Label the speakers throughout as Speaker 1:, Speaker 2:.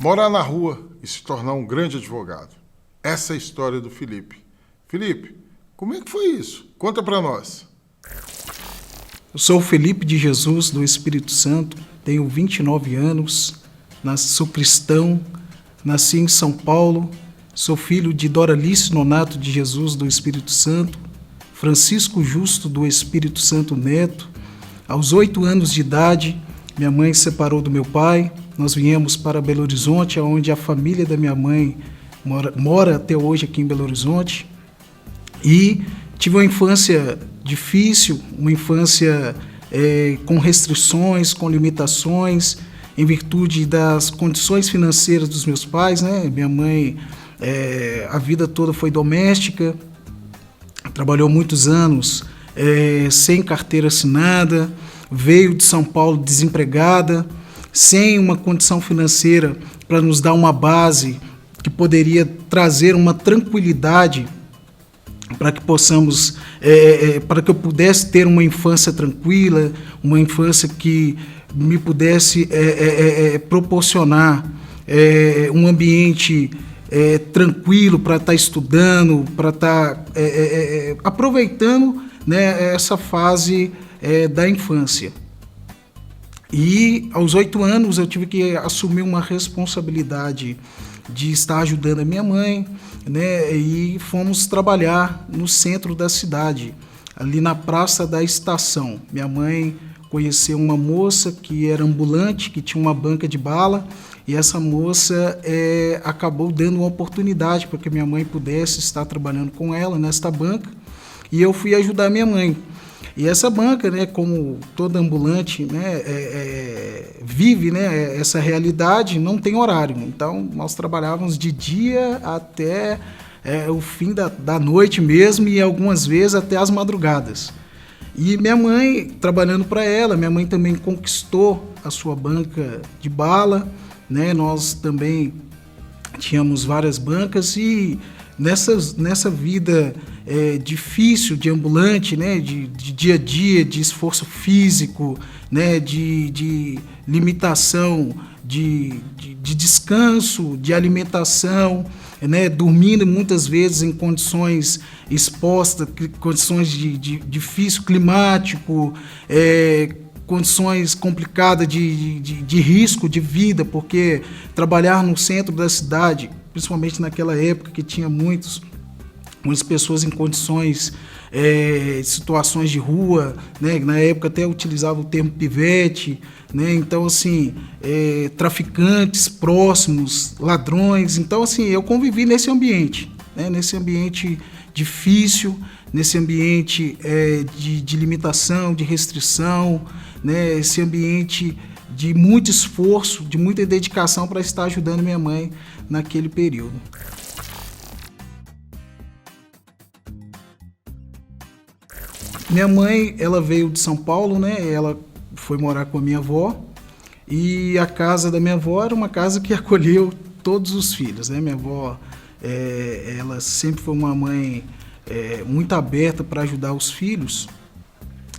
Speaker 1: morar na rua e se tornar um grande advogado. Essa é a história do Felipe. Felipe, como é que foi isso? Conta para nós.
Speaker 2: Eu sou o Felipe de Jesus, do Espírito Santo, tenho 29 anos, sou cristão, nasci em São Paulo, sou filho de Doralice Nonato de Jesus, do Espírito Santo, Francisco Justo, do Espírito Santo Neto. Aos 8 anos de idade, minha mãe se separou do meu pai, nós viemos para Belo Horizonte, onde a família da minha mãe mora até hoje aqui em Belo Horizonte, e tive uma infância difícil, uma infância com restrições, com limitações, em virtude das condições financeiras dos meus pais, né? Minha mãe, a vida toda foi doméstica, trabalhou muitos anos sem carteira assinada, veio de São Paulo desempregada, sem uma condição financeira para nos dar uma base que poderia trazer uma tranquilidade para que possamos, para que eu pudesse ter uma infância tranquila, uma infância que me pudesse proporcionar um ambiente tranquilo para estar estudando, para estar aproveitando, né, essa fase da infância. E aos 8 anos eu tive que assumir uma responsabilidade de estar ajudando a minha mãe, né, e fomos trabalhar no centro da cidade, ali na Praça da Estação. Minha mãe conheceu uma moça que era ambulante, que tinha uma banca de bala, e essa moça acabou dando uma oportunidade para que minha mãe pudesse estar trabalhando com ela nesta banca, e eu fui ajudar minha mãe. E essa banca, né, como toda ambulante, né, vive, né, essa realidade, não tem horário. Então, nós trabalhávamos de dia até o fim da noite mesmo, e algumas vezes até as madrugadas. E minha mãe, trabalhando para ela, minha mãe também conquistou a sua banca de bala, né? Nós também tínhamos várias bancas, e nessa vida difícil de ambulante, né, de dia a dia, de esforço físico, né, de limitação de descanso, de alimentação, né, dormindo muitas vezes em condições expostas, condições de difícil climático, condições complicadas de risco de vida, porque trabalhar no centro da cidade, principalmente naquela época que tinha muitas pessoas em condições, situações de rua, né? Na época até utilizava o termo pivete, né? Então, assim, traficantes próximos, ladrões. Então, assim, eu convivi nesse ambiente, né? Nesse ambiente difícil, nesse ambiente de limitação, de restrição, né? Esse ambiente de muito esforço, de muita dedicação para estar ajudando minha mãe naquele período. Minha mãe, ela veio de São Paulo, né? Ela foi morar com a minha avó, e a casa da minha avó era uma casa que acolheu todos os filhos, né? Minha avó, ela sempre foi uma mãe muito aberta para ajudar os filhos,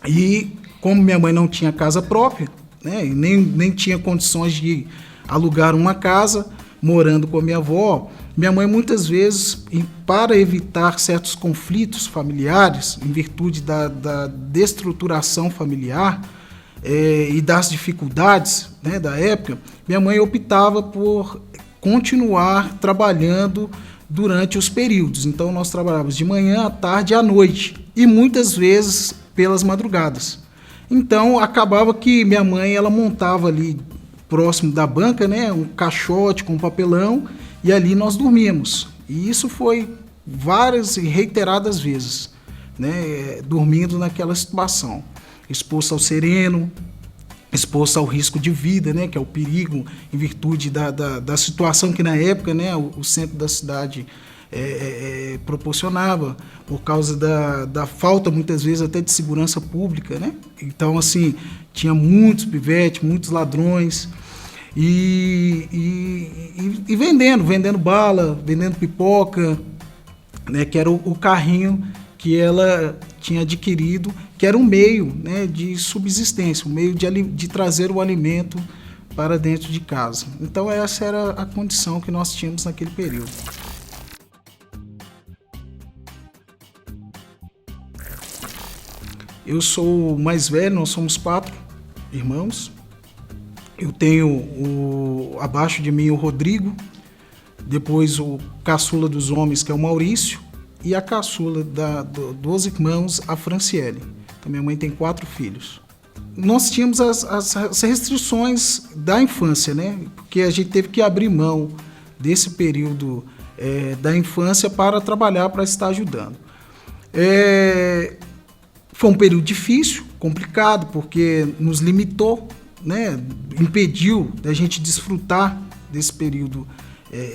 Speaker 2: e como minha mãe não tinha casa própria, né? E nem tinha condições de alugar uma casa morando com a minha avó, minha mãe muitas vezes, para evitar certos conflitos familiares, em virtude da destruturação familiar e das dificuldades, né, da época, minha mãe optava por continuar trabalhando durante os períodos. Então nós trabalhávamos de manhã, à tarde e à noite, e muitas vezes pelas madrugadas. Então acabava que minha mãe, ela montava ali próximo da banca, né, um caixote com papelão, e ali nós dormíamos. E isso foi várias e reiteradas vezes, né, dormindo naquela situação, exposto ao sereno, exposto ao risco de vida, né, que é o perigo em virtude da situação que na época, né, o centro da cidade proporcionava, por causa da falta muitas vezes até de segurança pública, né? Então, assim, tinha muitos pivetes, muitos ladrões, e vendendo bala, vendendo pipoca, né, que era o carrinho que ela tinha adquirido, que era um meio, né, de subsistência, um meio de trazer o alimento para dentro de casa. Então essa era a condição que nós tínhamos naquele período. Eu sou o mais velho, nós somos 4 irmãos. Eu tenho abaixo de mim o Rodrigo, depois o caçula dos homens, que é o Maurício, e a caçula dos irmãos, a Franciele. Então, minha mãe tem 4 filhos. Nós tínhamos as restrições da infância, né? Porque a gente teve que abrir mão desse período da infância para trabalhar, para estar ajudando. Foi um período difícil, complicado, porque nos limitou, né? Impediu da gente desfrutar desse período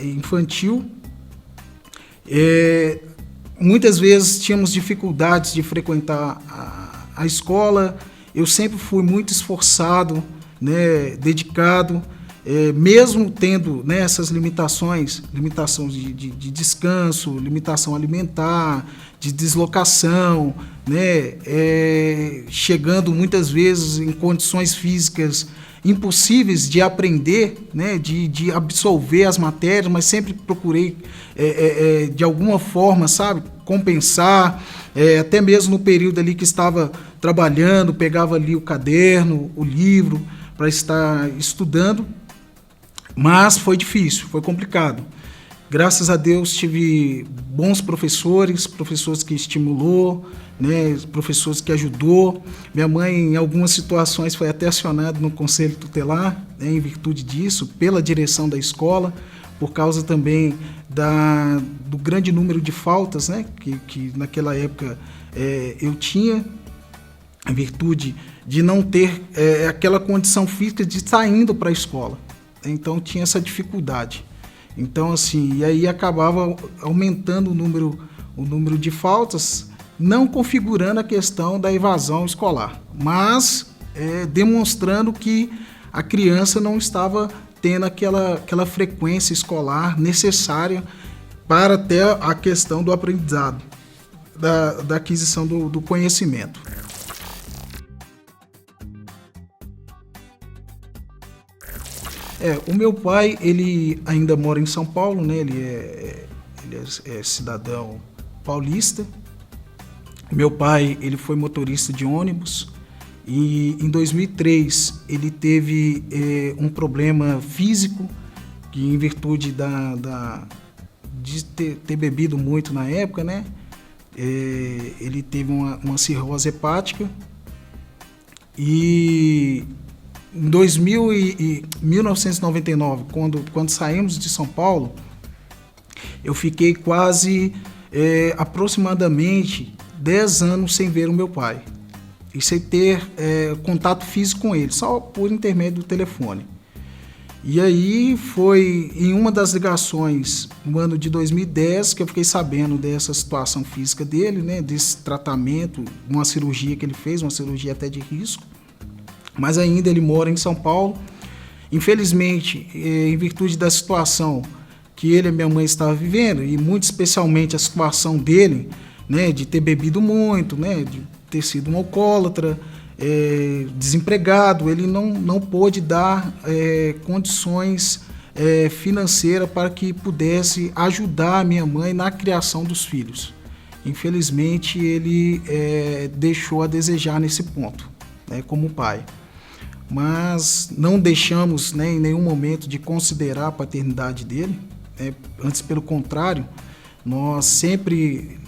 Speaker 2: infantil. Muitas vezes tínhamos dificuldades de frequentar a escola. Eu sempre fui muito esforçado, né, dedicado, mesmo tendo, né, essas limitações de descanso, limitação alimentar, de deslocação, né, chegando muitas vezes em condições físicas impossíveis de aprender, né, de absorver as matérias, mas sempre procurei, de alguma forma, sabe, compensar, até mesmo no período ali que estava trabalhando, pegava ali o caderno, o livro, para estar estudando, mas foi difícil, foi complicado. Graças a Deus tive bons professores que estimulou, né, professores que ajudou. Minha mãe, em algumas situações, foi até acionada no conselho tutelar, né, em virtude disso, pela direção da escola, por causa também do grande número de faltas, né, que naquela época eu tinha, em virtude de não ter aquela condição física de estar indo para a escola. Então tinha essa dificuldade. Então, assim, e aí acabava aumentando o número de faltas, não configurando a questão da evasão escolar, mas demonstrando que a criança não estava tendo aquela frequência escolar necessária para até a questão do aprendizado, da aquisição do conhecimento. O meu pai, ele ainda mora em São Paulo, né? Ele é cidadão paulista. Meu pai, ele foi motorista de ônibus e em 2003 ele teve um problema físico que, em virtude de ter bebido muito na época, né? Ele teve uma cirrose hepática e em 1999, quando saímos de São Paulo, eu fiquei quase aproximadamente 10 anos sem ver o meu pai e sem ter contato físico com ele, só por intermédio do telefone. E aí foi em uma das ligações no ano de 2010 que eu fiquei sabendo dessa situação física dele, né, desse tratamento, uma cirurgia que ele fez, uma cirurgia até de risco. Mas ainda ele mora em São Paulo. Infelizmente, em virtude da situação que ele e minha mãe estavam vivendo, e muito especialmente a situação dele, né, de ter bebido muito, né, de ter sido um alcoólatra, desempregado, ele não pôde dar condições financeiras para que pudesse ajudar a minha mãe na criação dos filhos. Infelizmente, ele deixou a desejar nesse ponto, né, como pai. Mas não deixamos, né, em nenhum momento de considerar a paternidade dele, antes pelo contrário, nós sempre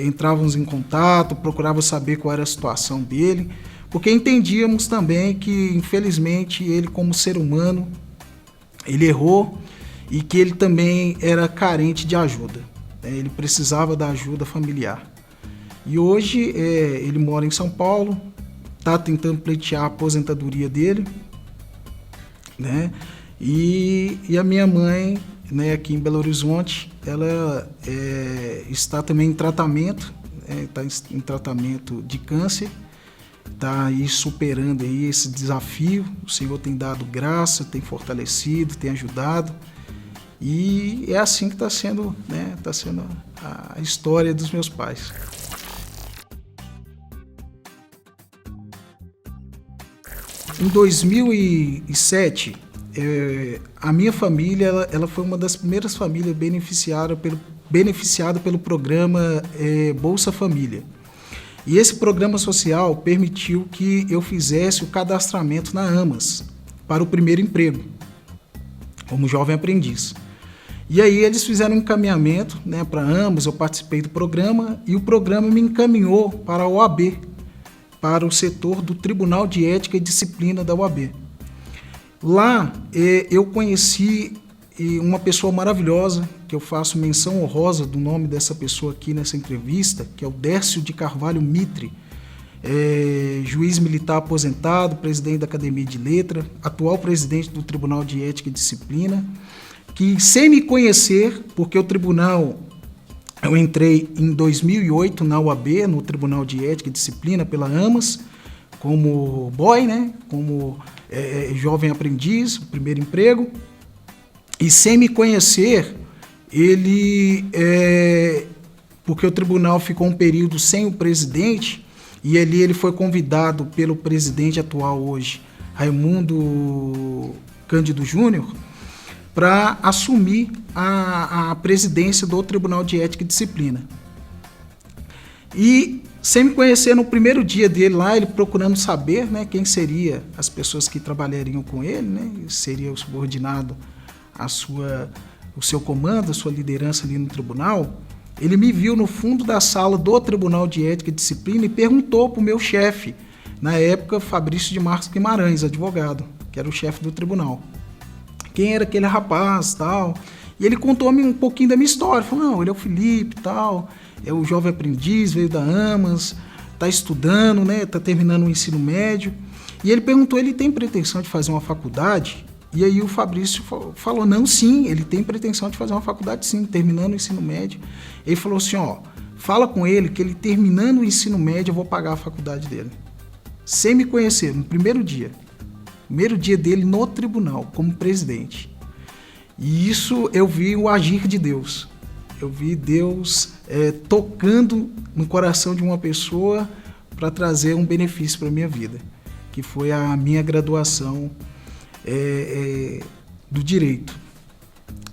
Speaker 2: entrávamos em contato, procurávamos saber qual era a situação dele, porque entendíamos também que, infelizmente, ele como ser humano, ele errou e que ele também era carente de ajuda, ele precisava da ajuda familiar. E hoje ele mora em São Paulo, está tentando pleitear a aposentadoria dele, né? E a minha mãe, né, aqui em Belo Horizonte, ela está também em tratamento, está em tratamento de câncer, está aí superando aí esse desafio. O Senhor tem dado graça, tem fortalecido, tem ajudado, e é assim que está sendo, né, está sendo a história dos meus pais. Em 2007, a minha família ela foi uma das primeiras famílias beneficiada pelo programa Bolsa Família. E esse programa social permitiu que eu fizesse o cadastramento na AMAS para o primeiro emprego, como jovem aprendiz. E aí eles fizeram um encaminhamento, né, para a AMAS, eu participei do programa e o programa me encaminhou para a OAB, para o setor do Tribunal de Ética e Disciplina da OAB. Lá eu conheci uma pessoa maravilhosa, que eu faço menção honrosa do nome dessa pessoa aqui nessa entrevista, que é o Dércio de Carvalho Mitre, juiz militar aposentado, presidente da Academia de Letras, atual presidente do Tribunal de Ética e Disciplina, que sem me conhecer, porque o tribunal, eu entrei em 2008 na UAB, no Tribunal de Ética e Disciplina pela AMAS, como boy, né, como jovem aprendiz, primeiro emprego, e sem me conhecer, porque o tribunal ficou um período sem o presidente, e ali ele foi convidado pelo presidente atual hoje, Raimundo Cândido Júnior, para assumir a presidência do Tribunal de Ética e Disciplina. E sem me conhecer, no primeiro dia dele lá, ele procurando saber, né, quem seriam as pessoas que trabalhariam com ele, né, seria o subordinado o seu comando, a sua liderança ali no tribunal, ele me viu no fundo da sala do Tribunal de Ética e Disciplina e perguntou para o meu chefe, na época, Fabrício de Marcos Guimarães, advogado, que era o chefe do tribunal, quem era aquele rapaz tal. E ele contou-me um pouquinho da minha história. Falou, não, ele é o Felipe tal, é o jovem aprendiz, veio da AMAS, está estudando, né, está terminando o ensino médio. E ele perguntou, ele tem pretensão de fazer uma faculdade? E aí o Fabrício falou, não, sim, ele tem pretensão de fazer uma faculdade, sim, terminando o ensino médio. Ele falou assim, ó, fala com ele que ele terminando o ensino médio eu vou pagar a faculdade dele. Sem me conhecer, no primeiro dia dele no tribunal, como presidente. E isso eu vi o agir de Deus. Eu vi Deus tocando no coração de uma pessoa para trazer um benefício para a minha vida, que foi a minha graduação do direito.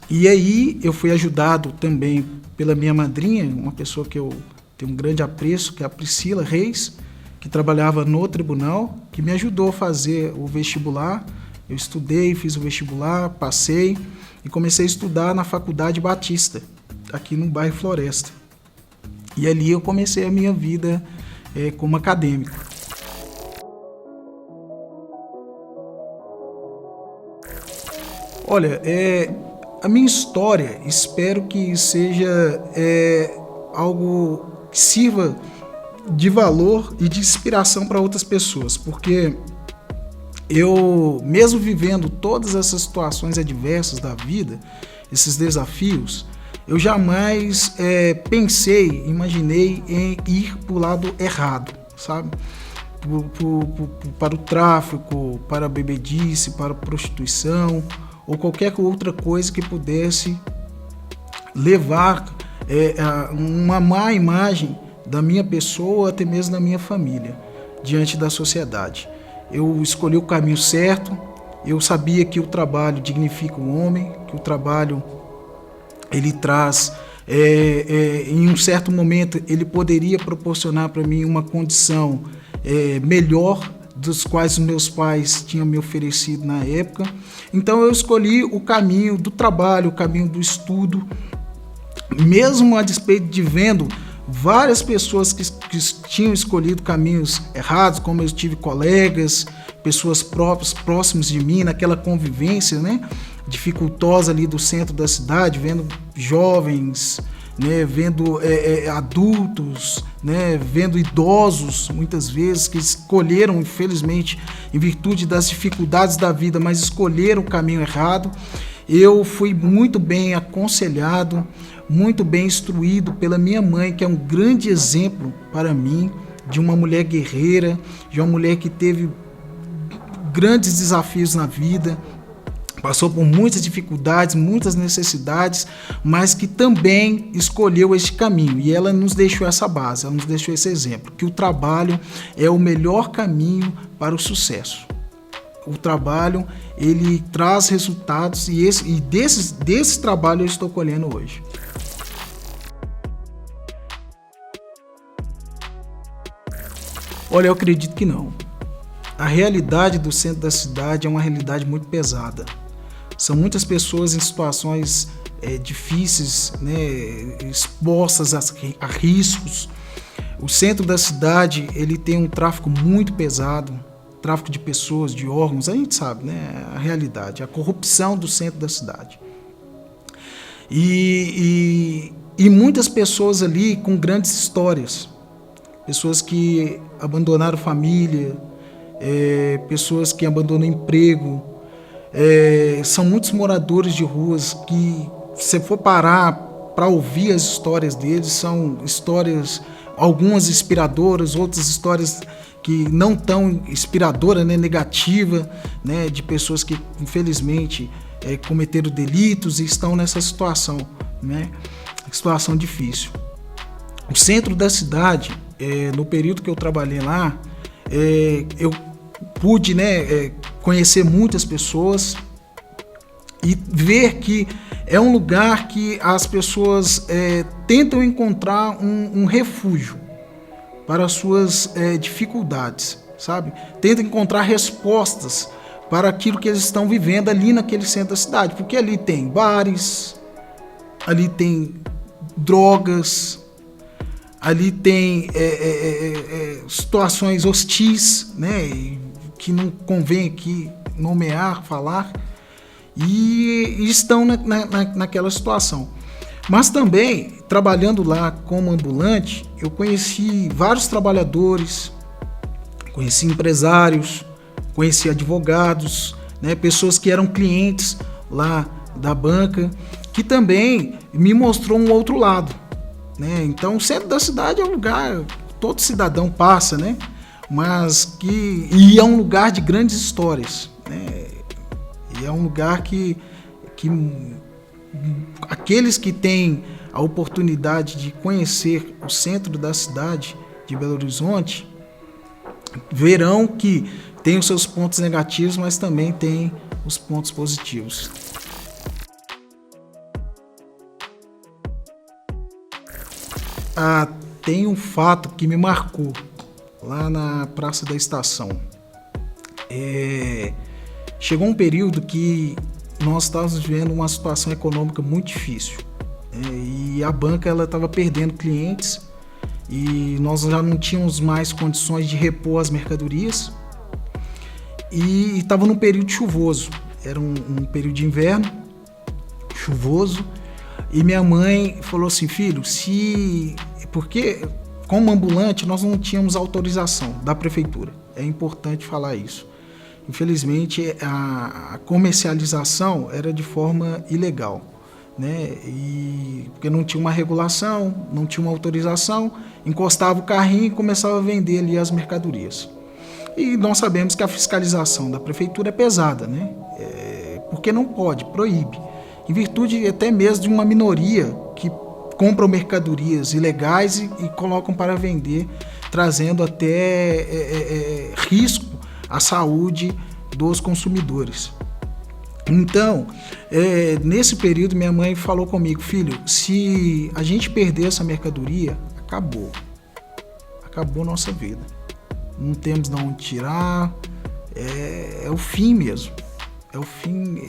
Speaker 2: E aí eu fui ajudado também pela minha madrinha, uma pessoa que eu tenho um grande apreço, que é a Priscila Reis, que trabalhava no tribunal, que me ajudou a fazer o vestibular. Eu estudei, fiz o vestibular, passei e comecei a estudar na Faculdade Batista, aqui no bairro Floresta. E ali eu comecei a minha vida como acadêmico. Olha, a minha história, espero que seja algo que sirva de valor e de inspiração para outras pessoas, porque eu, mesmo vivendo todas essas situações adversas da vida, esses desafios, eu jamais imaginei em ir para o lado errado, sabe? Para o tráfico, para a bebedice, para a prostituição ou qualquer outra coisa que pudesse levar a uma má imagem da minha pessoa, até mesmo da minha família, diante da sociedade. Eu escolhi o caminho certo, eu sabia que o trabalho dignifica o homem, que o trabalho ele traz, em um certo momento, ele poderia proporcionar para mim uma condição melhor dos quais os meus pais tinham me oferecido na época. Então eu escolhi o caminho do trabalho, o caminho do estudo, mesmo a despeito de vendo várias pessoas que tinham escolhido caminhos errados, como eu tive colegas, pessoas próximas de mim, naquela convivência, né, dificultosa ali do centro da cidade, vendo jovens, né, vendo adultos, né, vendo idosos, muitas vezes, que escolheram, infelizmente, em virtude das dificuldades da vida, mas escolheram o caminho errado. Eu fui muito bem aconselhado, muito bem instruído pela minha mãe, que é um grande exemplo para mim, de uma mulher guerreira, de uma mulher que teve grandes desafios na vida, passou por muitas dificuldades, muitas necessidades, mas que também escolheu este caminho. E ela nos deixou essa base, ela nos deixou esse exemplo, que o trabalho é o melhor caminho para o sucesso. o trabalho ele traz resultados e desse trabalho eu estou colhendo hoje. Olha, eu acredito que não. A realidade do centro da cidade é uma realidade muito pesada. São muitas pessoas em situações difíceis, né, expostas a riscos. O centro da cidade ele tem um tráfico muito pesado, tráfico de pessoas, de órgãos, a gente sabe, né, a realidade, a corrupção do centro da cidade. E muitas pessoas ali com grandes histórias, pessoas que abandonaram família, pessoas que abandonam emprego, são muitos moradores de ruas que, se você for parar para ouvir as histórias deles, são histórias, algumas inspiradoras, outras histórias que não tão inspiradora, né, negativa, né, de pessoas que infelizmente cometeram delitos e estão nessa situação, né, situação difícil. O centro da cidade, no período que eu trabalhei lá, eu pude, né, conhecer muitas pessoas e ver que é um lugar que as pessoas tentam encontrar um refúgio para as suas dificuldades, sabe? Tentam encontrar respostas para aquilo que eles estão vivendo ali naquele centro da cidade, porque ali tem bares, ali tem drogas, ali tem situações hostis, né, que não convém aqui nomear, falar, e estão naquela situação. Mas também, trabalhando lá como ambulante, eu conheci vários trabalhadores, conheci empresários, conheci advogados, né, pessoas que eram clientes lá da banca, que também me mostrou um outro lado, né? Então, o centro da cidade é um lugar que todo cidadão passa, né? Mas e é um lugar de grandes histórias, né? E é um lugar que aqueles que têm a oportunidade de conhecer o centro da cidade de Belo Horizonte verão que tem os seus pontos negativos, mas também tem os pontos positivos. Tem um fato que me marcou lá na Praça da Estação. Chegou um período que nós estávamos vivendo uma situação econômica muito difícil, e a banca estava perdendo clientes e nós já não tínhamos mais condições de repor as mercadorias e estava num período chuvoso, era um período de inverno chuvoso, e minha mãe falou assim: filho, porque como ambulante nós não tínhamos autorização da prefeitura, é importante falar isso. Infelizmente, a comercialização era de forma ilegal, né? Porque não tinha uma regulação, não tinha uma autorização, encostava o carrinho e começava a vender ali as mercadorias. E nós sabemos que a fiscalização da prefeitura é pesada, né? Porque não pode, proíbe. Em virtude até mesmo de uma minoria que compram mercadorias ilegais e colocam para vender, trazendo até risco à saúde dos consumidores. Então, nesse período, minha mãe falou comigo: filho, se a gente perder essa mercadoria, acabou nossa vida. Não temos de onde tirar, é o fim mesmo. É o fim,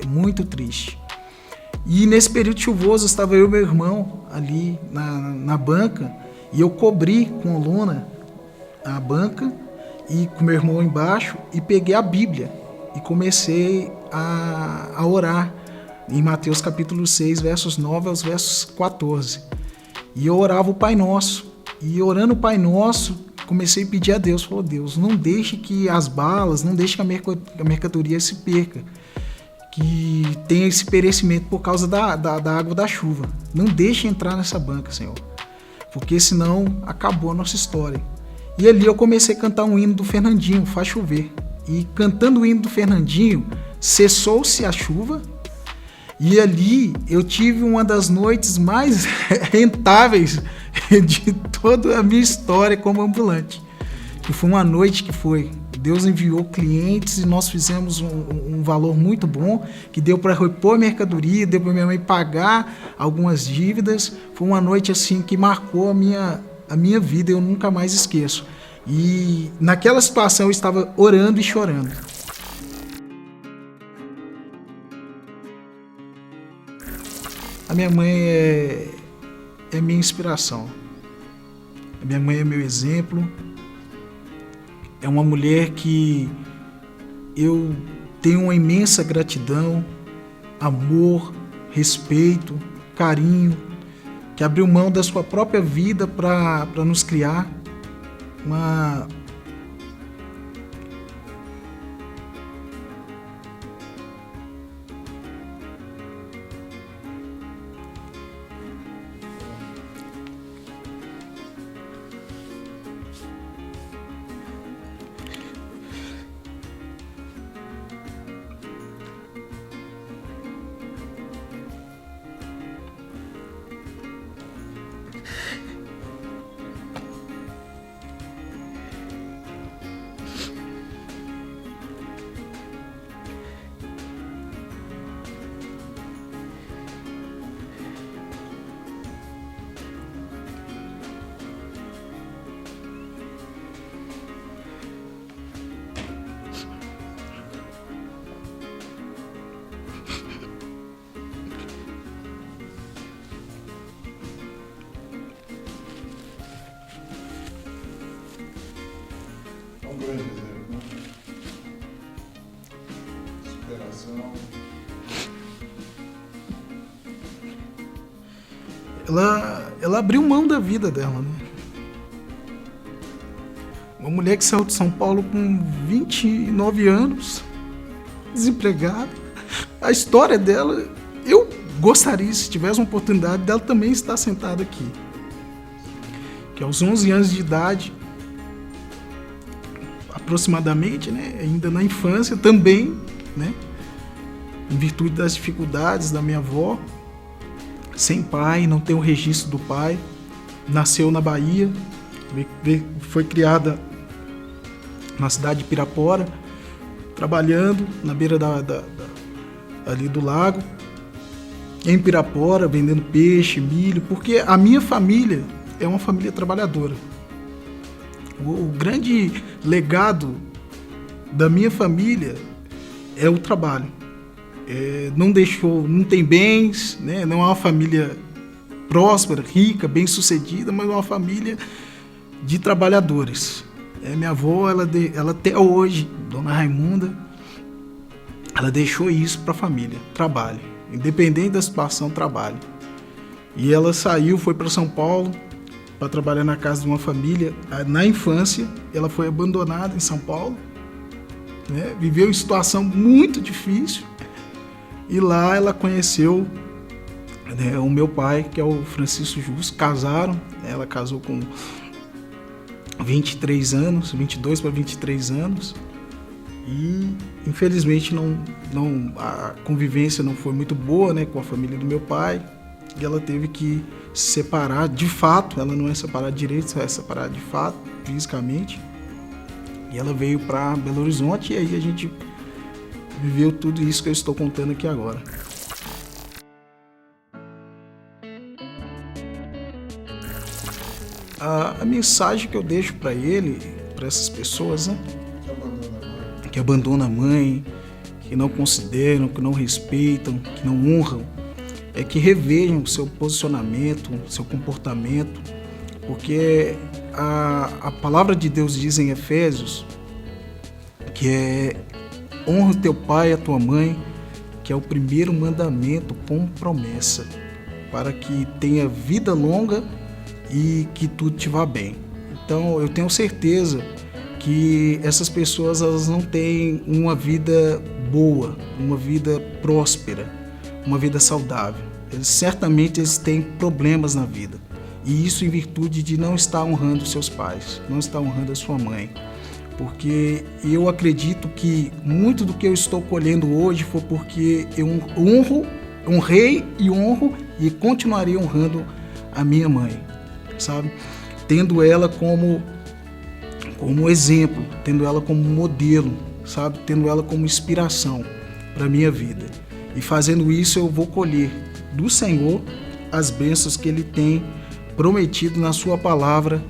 Speaker 2: muito triste. E nesse período chuvoso, estava eu e meu irmão ali na banca, e eu cobri com lona a banca, e com meu irmão embaixo, e peguei a Bíblia e comecei a orar em Mateus capítulo 6, versos 9 aos versos 14. E eu orava o Pai Nosso, e orando o Pai Nosso, comecei a pedir a Deus, falou: Deus, não deixe que as balas, não deixe que a mercadoria se perca, que tenha esse perecimento por causa da água da chuva. Não deixe entrar nessa banca, Senhor, porque senão acabou a nossa história. E ali eu comecei a cantar um hino do Fernandinho, Faz Chover. E cantando o hino do Fernandinho, cessou-se a chuva. E ali eu tive uma das noites mais rentáveis de toda a minha história como ambulante. Que foi uma noite que foi Deus enviou clientes e nós fizemos um valor muito bom, que deu para repor mercadoria, deu para minha mãe pagar algumas dívidas. Foi uma noite assim que marcou a minha vida, eu nunca mais esqueço. E naquela situação eu estava orando e chorando. A minha mãe é minha inspiração. A minha mãe é meu exemplo. É uma mulher que eu tenho uma imensa gratidão, amor, respeito, carinho, que abriu mão da sua própria vida para nos criar.
Speaker 1: Um grande exemplo, né? Superação.
Speaker 2: Ela abriu mão da vida dela, né? Uma mulher que saiu de São Paulo com 29 anos, desempregada. A história dela, eu gostaria, se tivesse uma oportunidade, dela também estar sentada aqui. Que aos 11 anos de idade, aproximadamente, né, ainda na infância também, né, em virtude das dificuldades da minha avó, sem pai, não tem o registro do pai, nasceu na Bahia, foi criada na cidade de Pirapora, trabalhando na beira ali do lago, em Pirapora, vendendo peixe, milho, porque a minha família é uma família trabalhadora. O grande legado da minha família é o trabalho. Não tem bens, né? Não é uma família próspera, rica, bem-sucedida, mas é uma família de trabalhadores. Minha avó, ela até hoje, Dona Raimunda, ela deixou isso para a família, trabalho. Independente da situação, trabalho. E ela saiu, foi para São Paulo, para trabalhar na casa de uma família. Na infância, ela foi abandonada em São Paulo, né? Viveu em situação muito difícil, e lá ela conheceu, né, o meu pai, que é o Francisco Justo. Casaram, né? Ela casou com 23 anos, 22 para 23 anos, e infelizmente a convivência não foi muito boa, né, com a família do meu pai, e ela teve que se separar. De fato, ela não é separada de direito, é separada de fato, fisicamente. E ela veio para Belo Horizonte, e aí a gente viveu tudo isso que eu estou contando aqui agora. A mensagem que eu deixo para essas pessoas, né, que abandonam a mãe, que não consideram, que não respeitam, que não honram, é que revejam o seu posicionamento, seu comportamento, porque a palavra de Deus diz em Efésios que honra o teu pai e a tua mãe, que é o primeiro mandamento com promessa, para que tenha vida longa e que tudo te vá bem. Então eu tenho certeza que essas pessoas, elas não têm uma vida boa, uma vida próspera, uma vida saudável. Certamente eles têm problemas na vida, e isso em virtude de não estar honrando seus pais, não estar honrando a sua mãe. Porque eu acredito que muito do que eu estou colhendo hoje foi porque eu honrei e honro e continuarei honrando a minha mãe, sabe? Tendo ela como como exemplo, tendo ela como modelo, sabe? Tendo ela como inspiração para a minha vida. E fazendo isso eu vou colher do Senhor as bênçãos que Ele tem prometido na sua palavra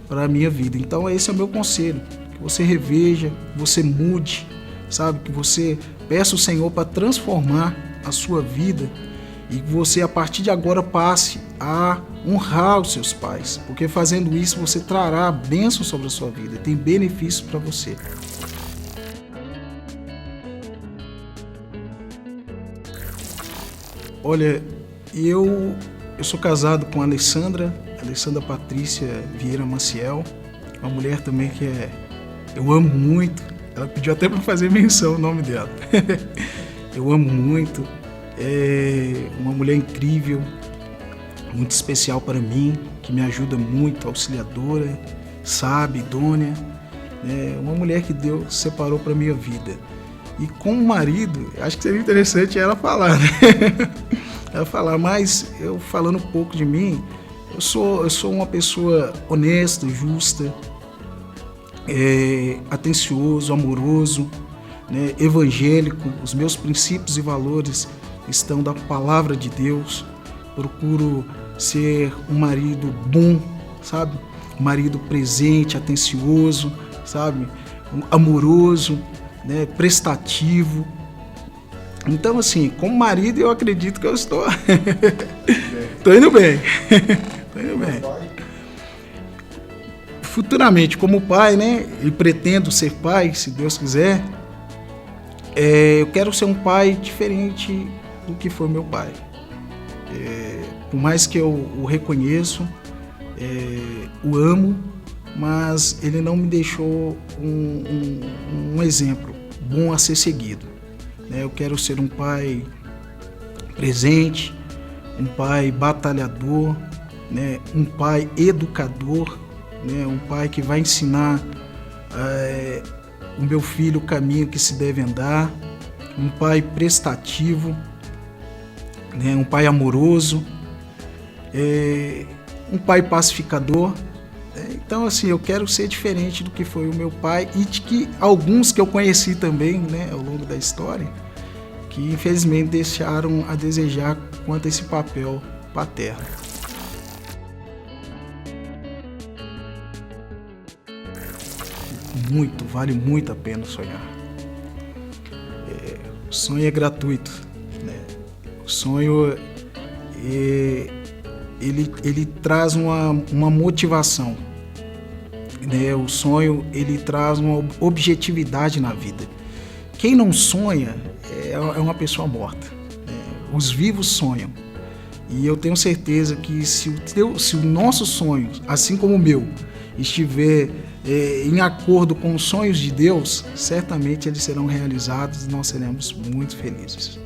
Speaker 2: para a minha vida. Então esse é o meu conselho, que você reveja, que você mude, sabe? Que você peça ao Senhor para transformar a sua vida e que você a partir de agora passe a honrar os seus pais, porque fazendo isso você trará bênção sobre a sua vida, tem benefícios para você. Olha, eu sou casado com a Alessandra Patrícia Vieira Maciel, uma mulher também que eu amo muito. Ela pediu até para fazer menção o nome dela. Eu amo muito, é uma mulher incrível, muito especial para mim, que me ajuda muito, auxiliadora, sábia, idônea, uma mulher que Deus separou para a minha vida. E como marido, acho que seria interessante ela falar, né? Ela falar, mas eu falando um pouco de mim, eu sou uma pessoa honesta, justa, atencioso, amoroso, né, evangélico. Os meus princípios e valores estão da palavra de Deus. Procuro ser um marido bom, sabe? Um marido presente, atencioso, sabe? Amoroso, né? Prestativo. Então, assim, como marido, eu acredito que eu estou indo bem. Tô indo bem. Futuramente, como pai, né? E pretendo ser pai, se Deus quiser. Eu quero ser um pai diferente do que foi meu pai. Por mais que eu o reconheço, o amo, mas ele não me deixou um exemplo bom a ser seguido. Eu quero ser um pai presente, um pai batalhador, né? Um pai educador, né? Um pai que vai ensinar o meu filho o caminho que se deve andar, um pai prestativo, né? Um pai amoroso, um pai pacificador. Então, assim, eu quero ser diferente do que foi o meu pai e de que alguns que eu conheci também, né, ao longo da história, que infelizmente deixaram a desejar quanto a esse papel paterno. Vale muito a pena sonhar. O sonho é gratuito, né? O sonho, ele traz uma motivação, né? O sonho, ele traz uma objetividade na vida. Quem não sonha é uma pessoa morta, né? Os vivos sonham. E eu tenho certeza que se o nosso sonho, assim como o meu, estiver em acordo com os sonhos de Deus, certamente eles serão realizados e nós seremos muito felizes.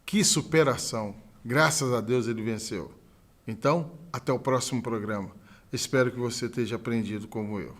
Speaker 1: Que superação! Graças a Deus ele venceu. Então, até o próximo programa. Espero que você tenha aprendido como eu.